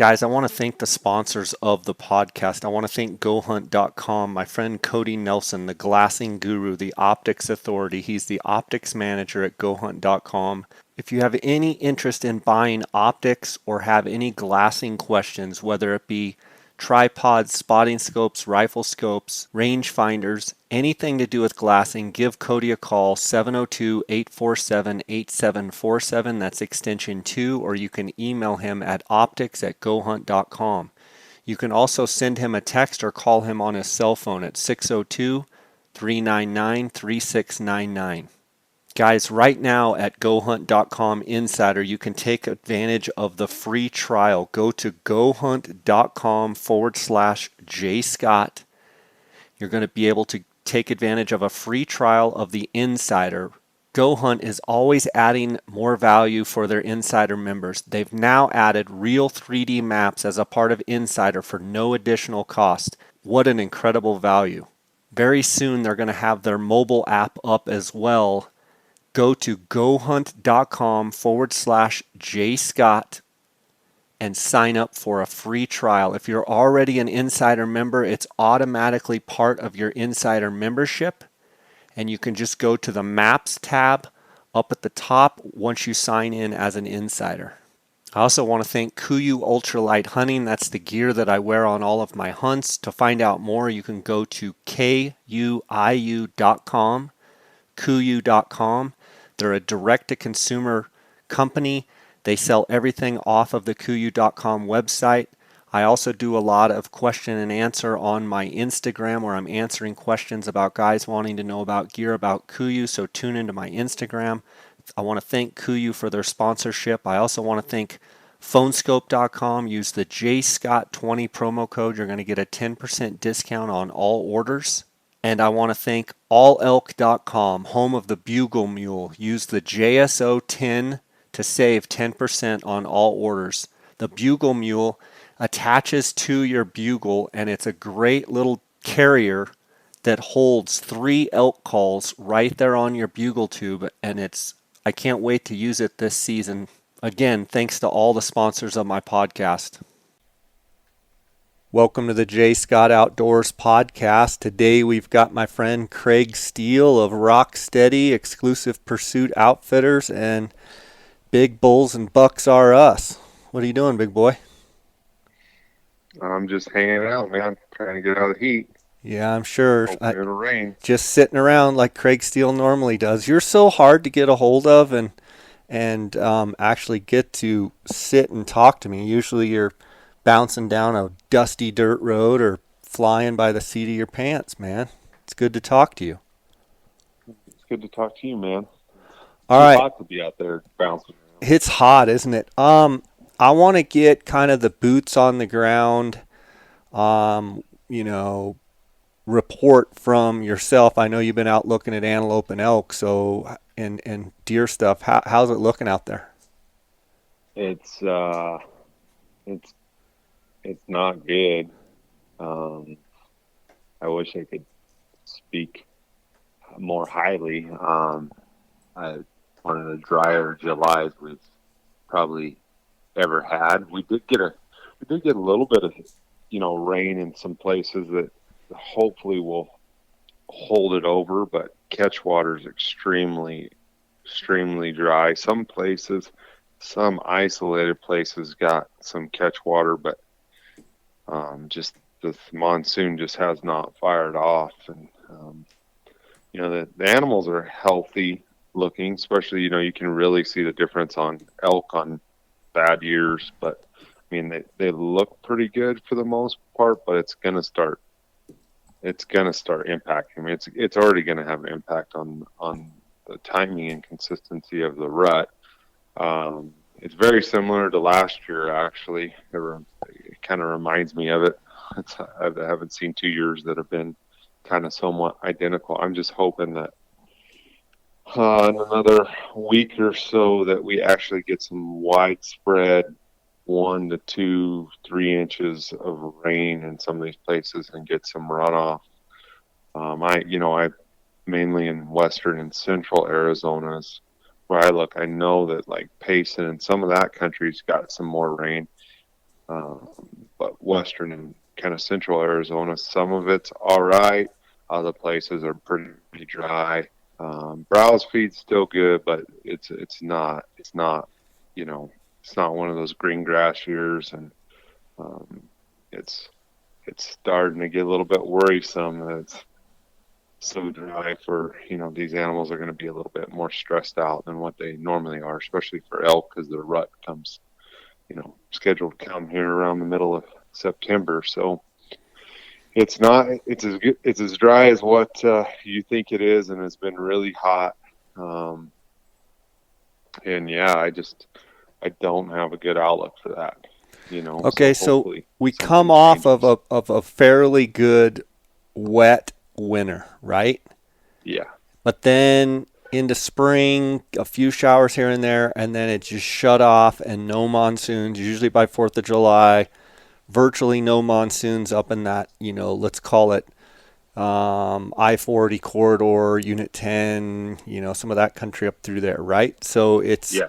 Guys, I want to thank the sponsors of the podcast. I want to thank GoHunt.com, my friend Cody Nelson, the glassing guru, the optics authority. He's the optics manager at GoHunt.com. If you have any interest in buying optics or have any glassing questions, whether it be tripods, spotting scopes, rifle scopes, range finders, anything to do with glassing, give Cody a call, 702-847-8747. That's extension 2, or you can email him at optics@gohunt.com. You can also send him a text or call him on his cell phone at 602-399-3699. Guys, right now at GoHunt.com Insider, you can take advantage of the free trial. Go to GoHunt.com/JScott. You're going to be able to take advantage of a free trial of the Insider. GoHunt is always adding more value for their Insider members. They've now added real 3D maps as a part of Insider for no additional cost. What an incredible value. Very soon they're going to have their mobile app up as well. Go to GoHunt.com/JScott and sign up for a free trial. If you're already an Insider member, it's automatically part of your Insider membership. And you can just go to the Maps tab up at the top once you sign in as an Insider. I also want to thank KUIU Ultralight Hunting. That's the gear that I wear on all of my hunts. To find out more, you can go to KUIU.com, KUIU.com. They're a direct-to-consumer company. They sell everything off of the KUIU.com website. I also do a lot of question and answer on my Instagram where I'm answering questions about guys wanting to know about gear about KUIU, so tune into my Instagram. I want to thank KUIU for their sponsorship. I also want to thank Phonescope.com. Use the JScott20 promo code. You're going to get a 10% discount on all orders. And I want to thank AllElk.com, home of the Bugle Mule. Use the JSO10 to save 10% on all orders. The Bugle Mule attaches to your bugle, and it's a great little carrier that holds 3 elk calls right there on your bugle tube, and I can't wait to use it this season. Again, thanks to all the sponsors of my podcast. Welcome to the J. Scott Outdoors podcast. Today we've got my friend Craig Steele of Rok Stedi, Exclusive Pursuit Outfitters, and Big Bulls and Bucks Are Us. What are you doing, big boy? I'm just hanging out, man, trying to get out of the heat. Yeah, I'm sure. Hoping it'll rain. Just sitting around like Craig Steele normally does. You're so hard to get a hold of and actually get to sit and talk to me. Usually you're bouncing down a dusty dirt road or flying by the seat of your pants, man. It's good to talk to you. It's good to talk to you, man. All right. It's hot to be out there bouncing around. It's hot, isn't it? I want to get kind of the boots on the ground, report from yourself. I know you've been out looking at antelope and elk, so and deer stuff. How's it looking out there? It's not good. I wish I could speak more highly. One of the drier Julys we've probably ever had. We did get a little bit of rain in some places that hopefully will hold it over, but catch water is extremely dry. Some isolated places got some catch water, but just the monsoon just has not fired off. And the animals are healthy looking, especially you can really see the difference on elk on bad years, but I mean they look pretty good for the most part, but it's gonna start impacting. I mean it's already gonna have an impact on the timing and consistency of the rut. It's very similar to last year, actually. It kind of reminds me of it. I haven't seen 2 years that have been kind of somewhat identical. I'm just hoping that in another week or so that we actually get some widespread 1 to 2, 3 inches of rain in some of these places and get some runoff. I mainly in western and central Arizona's where I look. I know that like Payson and some of that country's got some more rain. Um, but western and kind of central Arizona, some of it's all right. Other places are pretty dry. Browse feed's still good, but it's not you know it's not one of those green grass years, and um, it's it's starting to get a little bit worrisome that it's so dry for these animals are going to be a little bit more stressed out than what they normally are, especially for elk because the rut comes scheduled to come here around the middle of September. So it's not it's as good, it's as dry as what you think it is, and it's been really hot. Um, and yeah, I don't have a good outlook for that. So Okay, so hopefully we come something off of changes. a fairly good wet winter, right? Yeah, But then into spring, a few showers here and there, and then it just shut off and no monsoons, usually by 4th of July. Virtually no monsoons up in that, let's call it I-40 corridor, Unit 10, some of that country up through there, right? So it's yeah,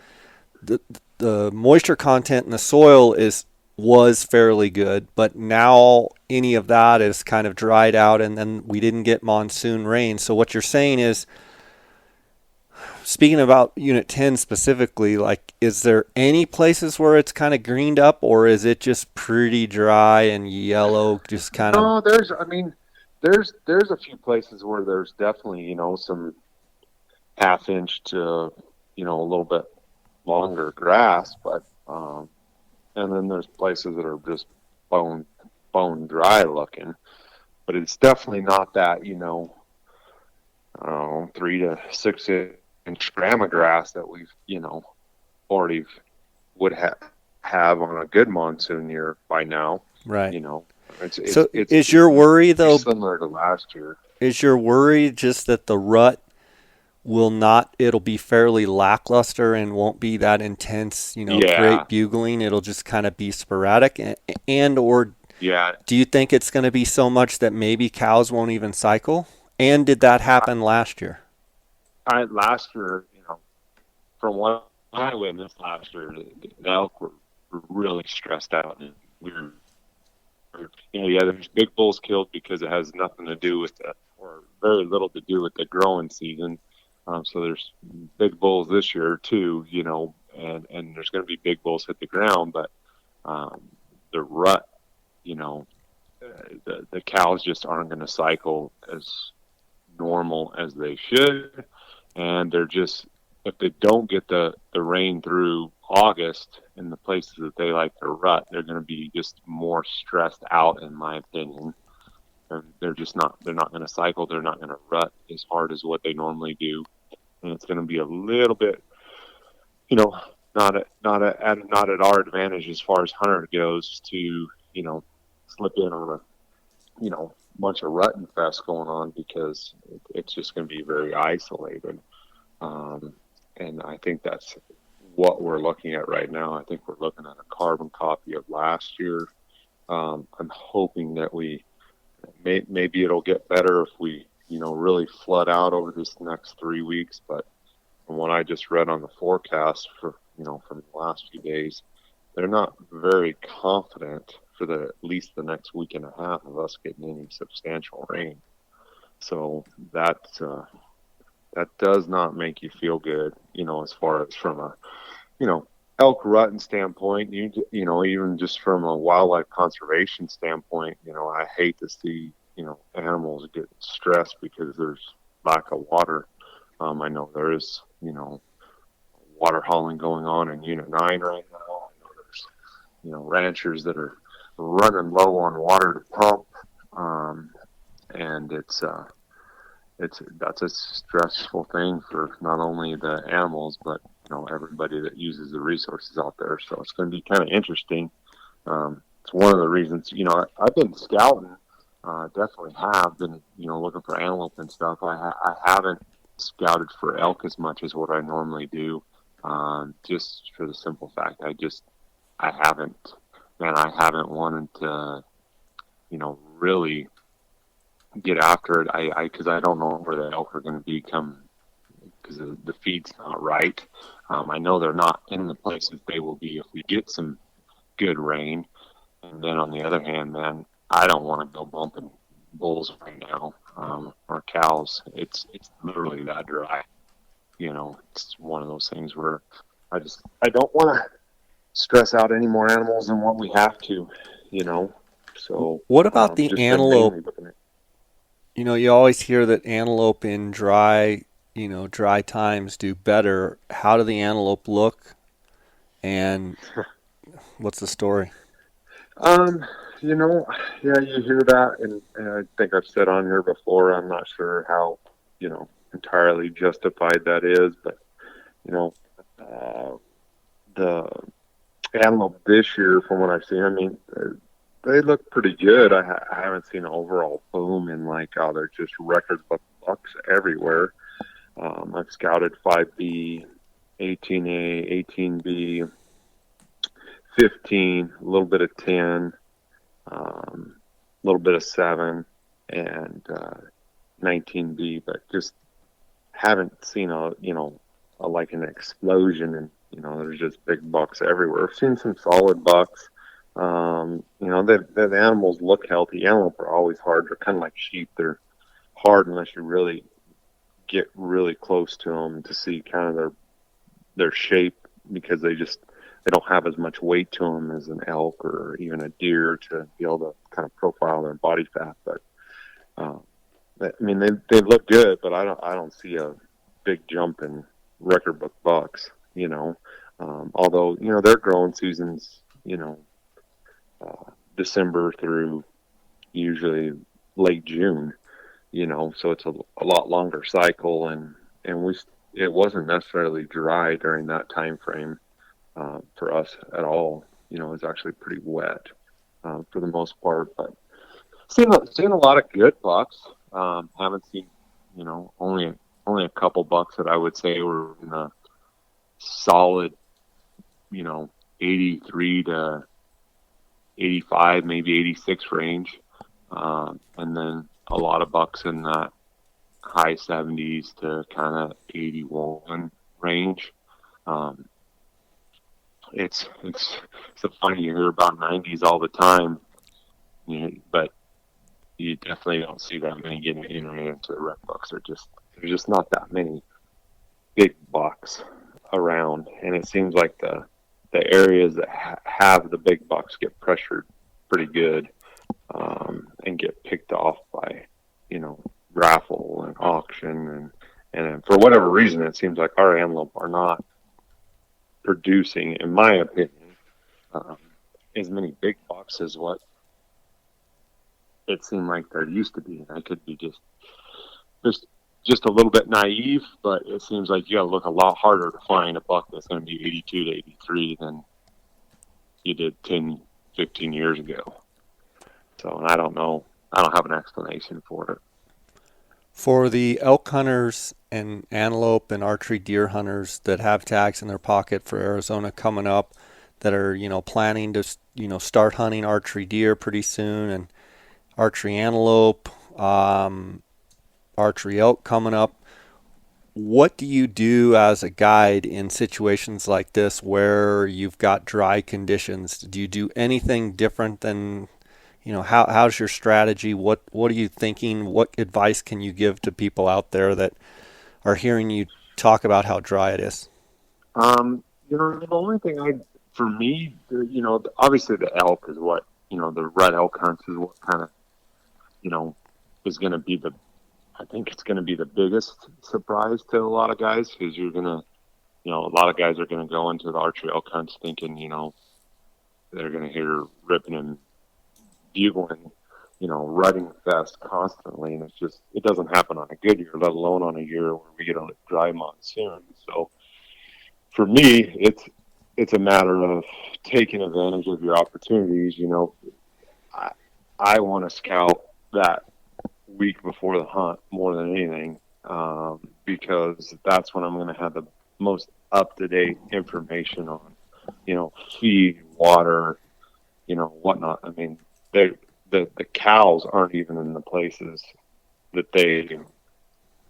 the the moisture content in the soil is was fairly good, but now any of that is kind of dried out, and then we didn't get monsoon rain. So what you're saying is, speaking about Unit 10 specifically, like, is there any places where it's kind of greened up, or is it just pretty dry and yellow, just kind of? no, there's a few places where there's definitely some half inch to a little bit longer grass, but and then there's places that are just bone bone dry looking, but it's definitely not that 3 to 6 inch gram of grass that we've already would have on a good monsoon year by now. Right. You know, it's it's So it's is your worry pretty though? similar to last year. Is your worry just that the rut will not? It'll be fairly lackluster and won't be that intense. Yeah, Great bugling. It'll just kind of be sporadic, and or yeah. do you think it's going to be so much that maybe cows won't even cycle? And did that I, happen last year? I last year, from what I witnessed last year, the elk were really stressed out, and we were yeah, there's big bulls killed because it has nothing to do with the, or very little to do with the growing season. So there's big bulls this year too, and there's going to be big bulls hit the ground, but um, the rut, you know, the cows just aren't going to cycle as normal as they should, and they're just if they don't get the rain through August in the places that they like to rut, they're going to be just more stressed out, in my opinion. And they're not going to cycle. They're not going to rut as hard as what they normally do, and it's going to be a little bit, you know, not at our advantage as far as hunter goes to slip in on a bunch of rut infest going on because it's just going to be very isolated. Um, and I think that's what we're looking at right now. I think we're looking at a carbon copy of last year. I'm hoping that maybe it'll get better if we really flood out over this next 3 weeks. But from what I just read on the forecast for from the last few days, they're not very confident for the at least the next week and a half of us getting any substantial rain. So that does not make you feel good, as far as from a you know elk rutting standpoint. Even just from a wildlife conservation standpoint, I hate to see animals get stressed because there's lack of water. I know there is water hauling going on in Unit 9 right now. I know there's ranchers that are running low on water to pump, um, and it's that's a stressful thing for not only the animals but everybody that uses the resources out there. So it's going to be kind of interesting. It's one of the reasons I've been scouting. Definitely have been looking for antelope and stuff. I haven't scouted for elk as much as what I normally do, just for the simple fact I haven't man I haven't wanted to really get after it. I because I don't know where the elk are going to become because the feed's not right. I know they're not in the places they will be if we get some good rain. And then on the other hand, man, I don't want to go bumping bulls right now, or cows. It's literally that dry. It's one of those things where I don't want to stress out any more animals than what we have to, you know. So What about the just been antelope? mainly looking at. You always hear that antelope in dry times do better. How do the antelope look, and what's the story? Um, you know, yeah, you hear that, and I think I've said on here before. I'm not sure how entirely justified that is, but you know, uh, the antelope this year, from what I've seen, I mean, they look pretty good. I haven't seen an overall boom in like, oh, they're just record bucks everywhere. I've scouted 5B, 18A, 18B, 15, a little bit of 10, a little bit of 7, and 19B, but just haven't seen like an explosion, and there's just big bucks everywhere. I've seen some solid bucks. The animals look healthy. Antelope are always hard. They're kind of like sheep. They're hard unless you really get really close to them to see kind of their shape, because they don't have as much weight to them as an elk or even a deer to be able to kind of profile their body fat. But uh, I mean, they look good, but I don't see a big jump in record book bucks. Although their growing seasons, December through usually late June. So it's a lot longer cycle, and it wasn't necessarily dry during that time frame for us at all. It was actually pretty wet for the most part, but seen a lot of good bucks. Haven't seen, only a couple bucks that I would say were in the solid, 83 to 85, maybe 86 range, and then a lot of bucks in that high 70s to kind of 81 range. Um, it's so funny, you hear about 90s all the time, but you definitely don't see that many getting entered into the rec bucks. There's just not that many big bucks around, and it seems like the areas that have the big bucks get pressured pretty good, and get picked off by raffle and auction, and for whatever reason it seems like our antelope are not producing, in my opinion, um, as many big bucks as what it seemed like there used to be. And I could be just just a little bit naive, but it seems like you got to look a lot harder to find a buck that's going to be 82 to 83 than you did 10, 15 years ago. So, and I don't know. I don't have an explanation for it. For the elk hunters and antelope and archery deer hunters that have tags in their pocket for Arizona coming up, that are planning to start hunting archery deer pretty soon, and archery antelope, archery elk coming up. What do you do as a guide in situations like this where you've got dry conditions? Do you do anything different than, how's your strategy? What are you thinking? What advice can you give to people out there that are hearing you talk about how dry it is? The only thing for me, obviously the elk is what, the red elk hunts is what kind of, you know, is going to be I think it's going to be the biggest surprise to a lot of guys, because a lot of guys are going to go into the archery elk hunts thinking, they're going to hear ripping and bugling, rutting fest constantly. And it doesn't happen on a good year, let alone on a year where we get a dry monsoon. So for me, it's a matter of taking advantage of your opportunities. I, I want to scout that week before the hunt more than anything, because that's when I'm going to have the most up-to-date information on, feed, water, whatnot. I mean, the cows aren't even in the places that they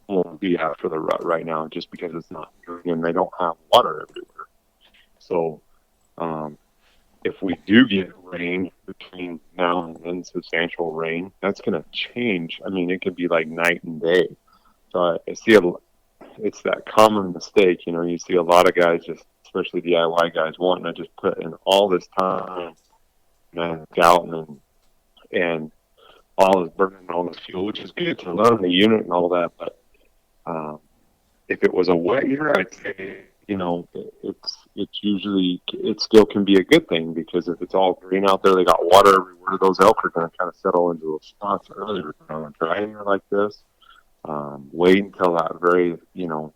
won't be at for the rut right now, just because it's not green and they don't have water everywhere. So, um, if we do get rain between now and then, substantial rain, that's going to change. I mean, it could be like night and day. So I see it's that common mistake. You know, you see a lot of guys, just especially DIY guys, wanting to just put in all this time and scouting and all this burning all this fuel, which is good to learn the unit and all that. But um, if it was a wet year, I'd say, you know, it's usually, it still can be a good thing, because if it's all green out there, they got water everywhere, those elk are going to kind of settle into a spot earlier. On a dry year like this, wait until that very, you know,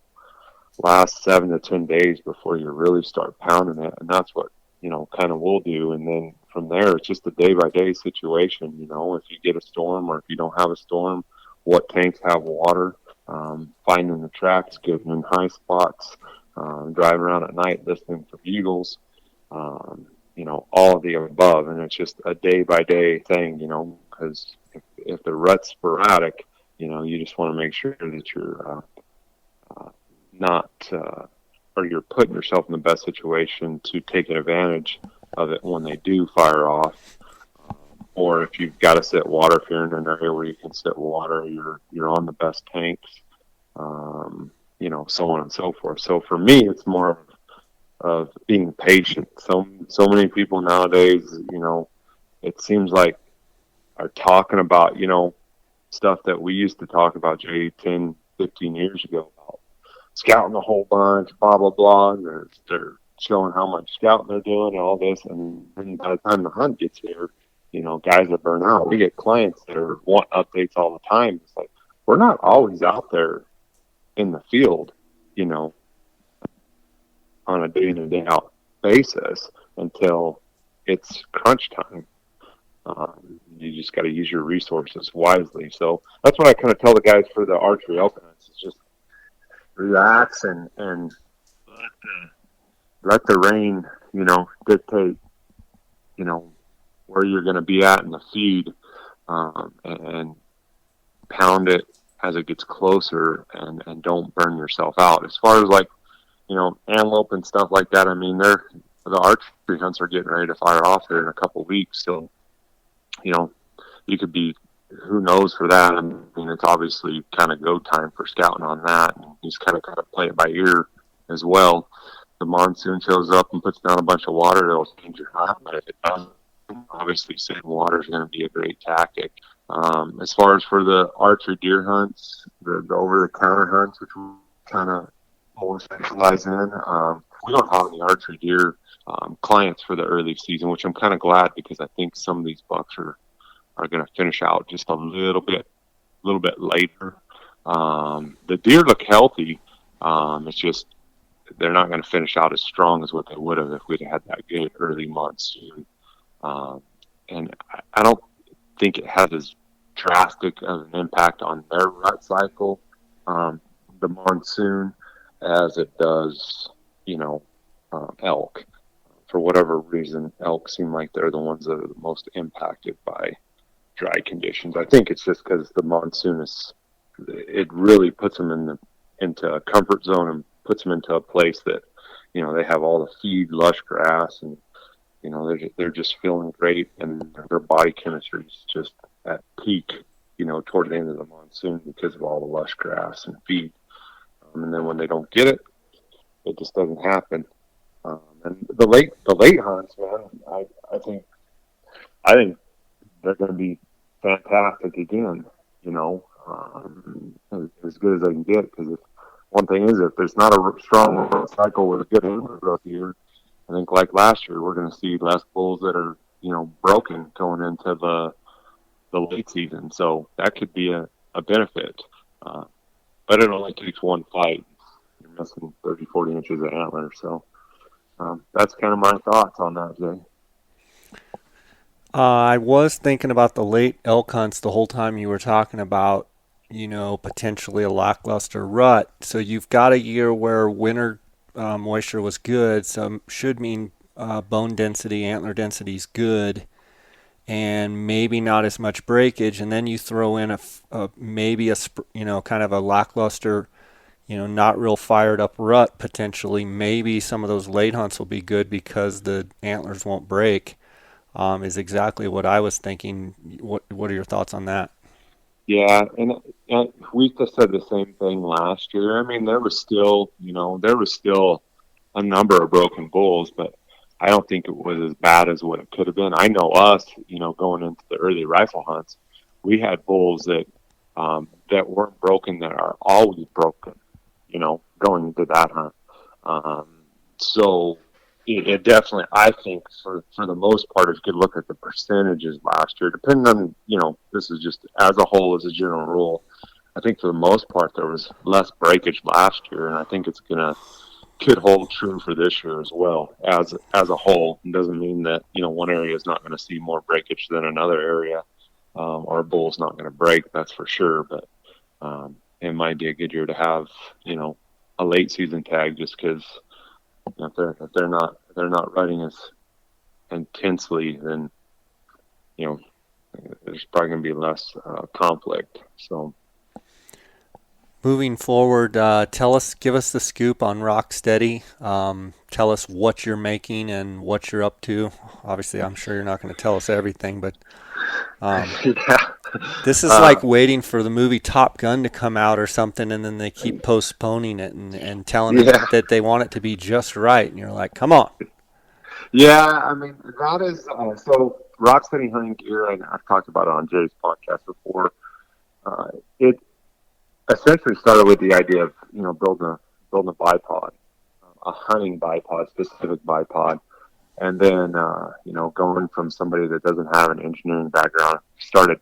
last 7 to 10 days before you really start pounding it, and that's what, you know, kind of we'll do. And then from there, it's just a day by day situation. You know, if you get a storm or if you don't have a storm, what tanks have water, finding the tracks, getting in high spots, driving around at night listening for bugles, you know, all of the above. And it's just a day by day thing, you know, because if the rut's sporadic, you know, you just want to make sure that you're not, or you're putting yourself in the best situation to take advantage of it when they do fire off. Or if you've got to sit water, if you're in an area where you can sit water, you're on the best tanks, you know, so on and so forth. So for me, it's more of being patient. So many people nowadays, you know, it seems like are talking about, you know, stuff that we used to talk about, Jay, 10, 15 years ago, about scouting a whole bunch, blah, blah, blah. And they're showing how much scouting they're doing and all this. And then by the time the hunt gets here, you know, guys are burnt out. We get clients that are want updates all the time. It's like, we're not always out there in the field, you know, on a day in and day out basis until it's crunch time. You just got to use your resources wisely. So that's what I kind of tell the guys for the archery elk hunts. It's just relax and let the rain, you know, dictate, you know, where you're going to be at in the feed, and pound it as it gets closer, and don't burn yourself out. As far as like, you know, antelope and stuff like that, I mean, the archery hunts are getting ready to fire off here in a couple of weeks. So, you know, you could be, who knows for that. I mean, it's obviously kind of go time for scouting on that. And you just kind of got to play it by ear as well. The monsoon shows up and puts down a bunch of water, it'll change your hunt. But if it doesn't, obviously sitting water is going to be a great tactic. As far as for the archery deer hunts, the over-the-counter hunts, which we kind of more specialize in, we don't have any archery deer clients for the early season, which I'm kind of glad, because I think some of these bucks are going to finish out just a little bit later. The deer look healthy. It's just they're not going to finish out as strong as what they would have if we'd had that good early monsoon. And I don't think it has as drastic of an impact on their rut cycle, the monsoon, as it does, you know, elk. For whatever reason, elk seem like they're the ones that are the most impacted by dry conditions. I think it's just because the monsoon it really puts them into a comfort zone and puts them into a place that, you know, they have all the feed, lush grass, and, you know, they're just feeling great, and their body chemistry is just at peak, you know, toward the end of the monsoon because of all the lush grass and feed. And then when they don't get it, it just doesn't happen. And the late hunts, man, I think they're going to be fantastic again. You know, as good as they can get. Because one thing is, if there's not a strong cycle with a good antler growth year, I think like last year, we're going to see less bulls that are, you know, broken going into the late season. So that could be a benefit. But it only takes one fight. You're missing 30, 40 inches of antler. So that's kind of my thoughts on that, Jay. I was thinking about the late elk hunts the whole time you were talking about, you know, potentially a lackluster rut. So you've got a year where winter moisture was good, so should mean bone density, antler density is good, and maybe not as much breakage. And then you throw in maybe you know, kind of a lackluster not real fired up rut potentially, maybe some of those late hunts will be good because the antlers won't break. Is exactly what I was thinking. What are your thoughts on that? Yeah, and we just said the same thing last year. I mean, there was still a number of broken bulls, but I don't think it was as bad as what it could have been. I know us, going into the early rifle hunts, we had bulls that weren't broken that are always broken, going into that hunt. Um, so it definitely, I think, for the most part, if you could look at the percentages last year, depending on, this is just as a whole, as a general rule. I think for the most part there was less breakage last year, and I think it's gonna could hold true for this year as well as a whole. It doesn't mean that one area is not going to see more breakage than another area, or a bull's not going to break. That's for sure. But it might be a good year to have a late season tag just because if they're not running as intensely, then there's probably going to be less conflict. So. Moving forward, give us the scoop on Rock Steady. Tell us what you're making and what you're up to. Obviously, I'm sure you're not going to tell us everything, but Yeah. this is like waiting for the movie Top Gun to come out or something, and then they keep postponing it and telling it Yeah. that they want it to be just right. And you're like, come on. Yeah, I mean that is so. Rock Stedi hunting gear, and I've talked about it on Jay's podcast before. It essentially started with the idea of building a bipod, a hunting bipod, specific bipod, and then going from somebody that doesn't have an engineering background, started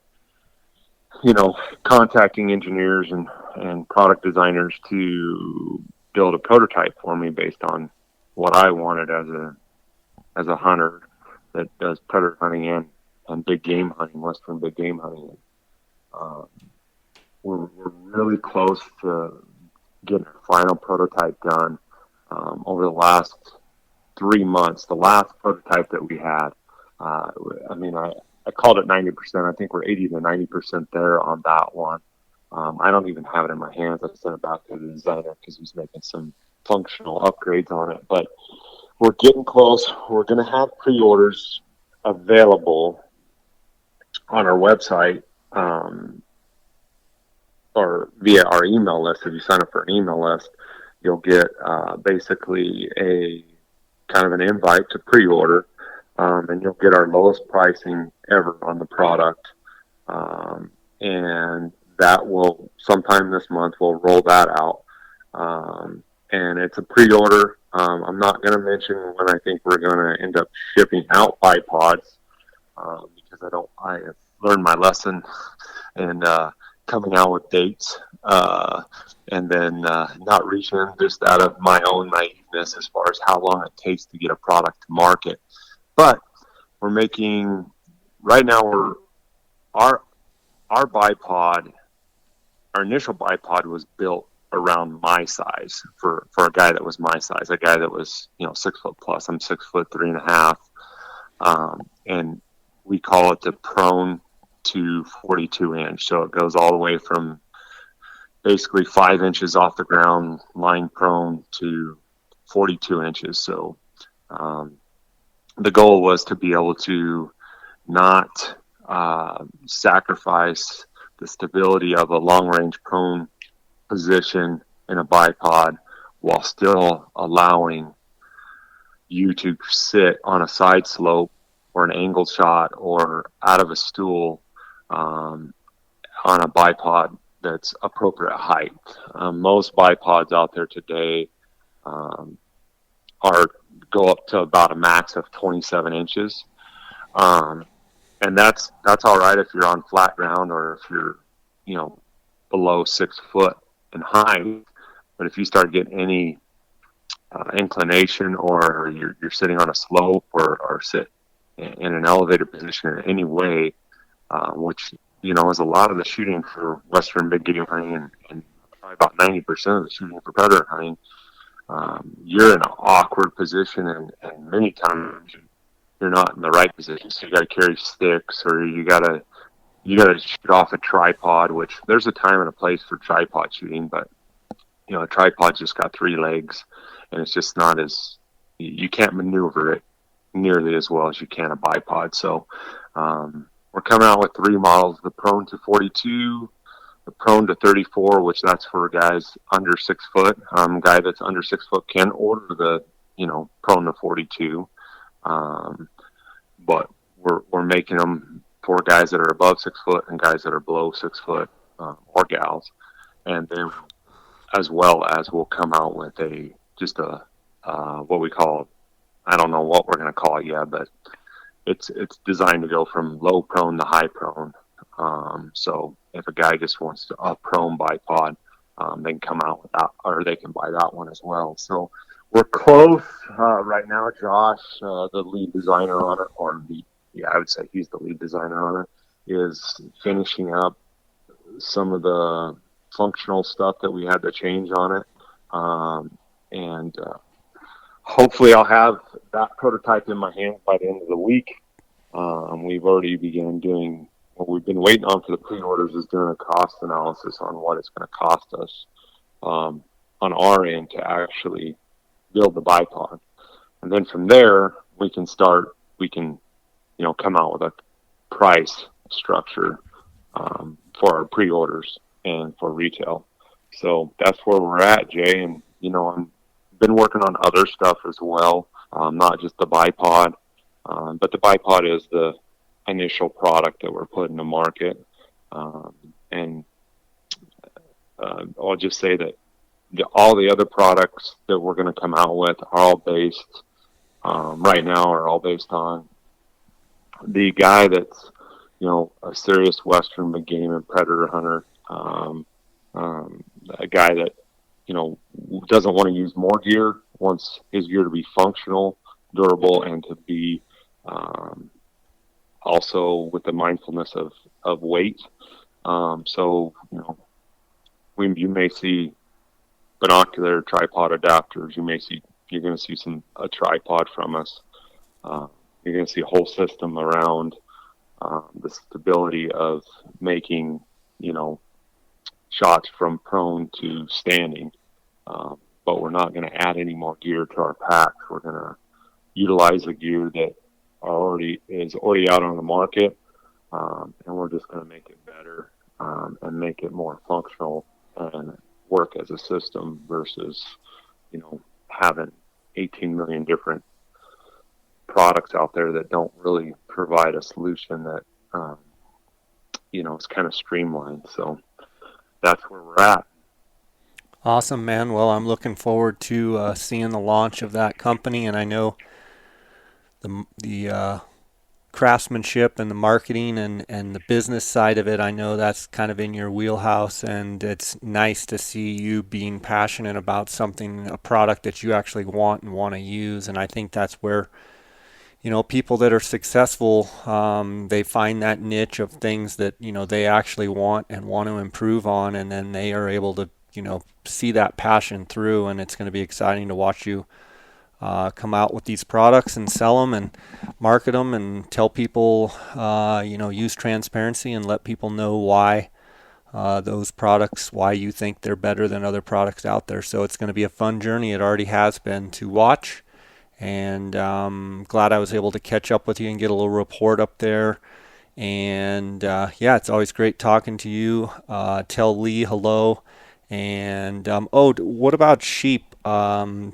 contacting engineers and product designers to build a prototype for me based on what I wanted as a hunter that does predator hunting and big game hunting, western big game hunting. Um, we're really close to getting a final prototype done over the last 3 months. The last prototype that we had, I called it 90%. I think we're 80 to 90% there on that one. I don't even have it in my hands. I sent it back to the designer because he's making some functional upgrades on it. But we're getting close. We're going to have pre-orders available on our website, or via our email list. If you sign up for an email list, you'll get basically a kind of an invite to pre-order, and you'll get our lowest pricing ever on the product. And that will sometime this month we'll roll that out. And it's a pre-order. I'm not going to mention when I think we're going to end up shipping out bipods, because I have learned my lesson and coming out with dates, and then not reaching just out of my own naiveness as far as how long it takes to get a product to market. But we're making right now. Our bipod, our initial bipod was built around my size for a guy that was my size, a guy that was 6 foot plus. I'm 6'3.5", and we call it the prone to 42 inch. So it goes all the way from basically 5 inches off the ground, lying prone, to 42 inches. So the goal was to be able to not sacrifice the stability of a long range prone position in a bipod while still allowing you to sit on a side slope or an angled shot or out of a stool on a bipod that's appropriate height. Most bipods out there today go up to about a max of 27 inches. And that's all right if you're on flat ground or if you're, below 6 foot in height. But if you start getting any inclination, or you're sitting on a slope or sit in an elevated position in any way, which is a lot of the shooting for western big game hunting, and probably about 90% of the shooting for predator hunting, you're in an awkward position, and many times you're not in the right position. So you got to carry sticks, or you got to shoot off a tripod. Which there's a time and a place for tripod shooting, but a tripod's just got 3 legs, and it's just not as, you can't maneuver it nearly as well as you can a bipod. So we're coming out with 3 models: the prone to 42, the prone to 34, which that's for guys under 6 foot. Guy that's under 6 foot can order the prone to 42, but we're making them for guys that are above 6 foot and guys that are below 6 foot, or gals. And then as well as we'll come out with what we call, I don't know what we're going to call it yet, but it's designed to go from low prone to high prone. So if a guy just wants a prone bipod, they can come out with that, or they can buy that one as well. So we're close right now. Josh, the lead designer on it, I would say he's the lead designer on it, is finishing up some of the functional stuff that we had to change on it. And hopefully I'll have that prototype in my hands by the end of the week. We've already begun doing what we've been waiting on for the pre-orders, is doing a cost analysis on what it's going to cost us on our end to actually build the bipod. And then from there, we can come out with a price structure for our pre-orders and for retail. So that's where we're at, Jay. And, I've been working on other stuff as well, not just the bipod, but the bipod is the initial product that we're putting to market. And I'll just say that all the other products that we're going to come out with are all based, right now, are all based on the guy that's, a serious Western big game and predator hunter, a guy that, doesn't want to use more gear, wants his gear to be functional, durable, and to be also with the mindfulness of weight. So, you may see binocular tripod adapters. You're going to see a tripod from us. You're going to see a whole system around the stability of making, shots from prone to standing. But we're not going to add any more gear to our packs. We're going to utilize the gear that is already out on the market, and we're just going to make it better, and make it more functional and work as a system versus, having 18 million different products out there that don't really provide a solution that, is kind of streamlined. So that's where we're at. Awesome, man. Well, I'm looking forward to seeing the launch of that company, and I know the craftsmanship and the marketing and the business side of it, I know that's kind of in your wheelhouse, and it's nice to see you being passionate about something, a product that you actually want and want to use. And I think that's where, people that are successful, they find that niche of things that, they actually want and want to improve on, and then they are able to, see that passion through. And it's going to be exciting to watch you come out with these products and sell them and market them and tell people, use transparency and let people know why those products, why you think they're better than other products out there. So it's going to be a fun journey. It already has been to watch. And glad I was able to catch up with you and get a little report up there. And it's always great talking to you. Tell Lee hello. And what about sheep? Do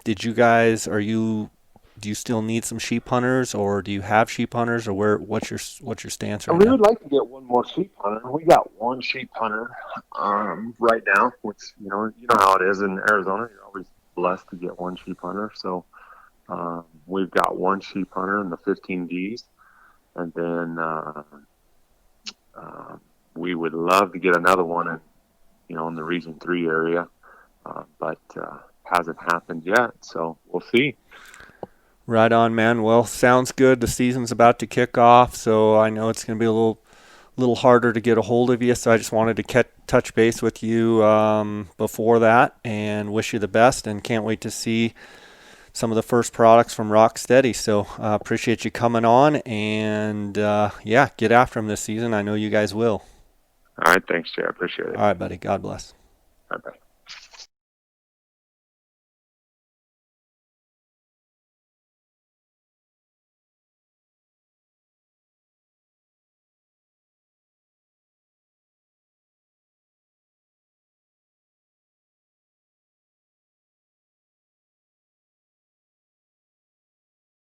you still need some sheep hunters, or do you have sheep hunters, or what's your stance right We now? would like to get one more sheep hunter. We got one sheep hunter right now, which you know how it is in Arizona. You're always blessed to get one sheep hunter. So we've got one sheep hunter in the 15Ds, and then we would love to get another one in the Region 3 area, but hasn't happened yet. So we'll see. Right on, man. Well, sounds good. The season's about to kick off, so I know it's going to be a little harder to get a hold of you. So I just wanted to touch base with you before that, and wish you the best. And can't wait to see some of the first products from Rok Stedi. So appreciate you coming on, and get after them this season. I know you guys will. All right, thanks, Jay. I appreciate it. All right, buddy. God bless. Bye bye.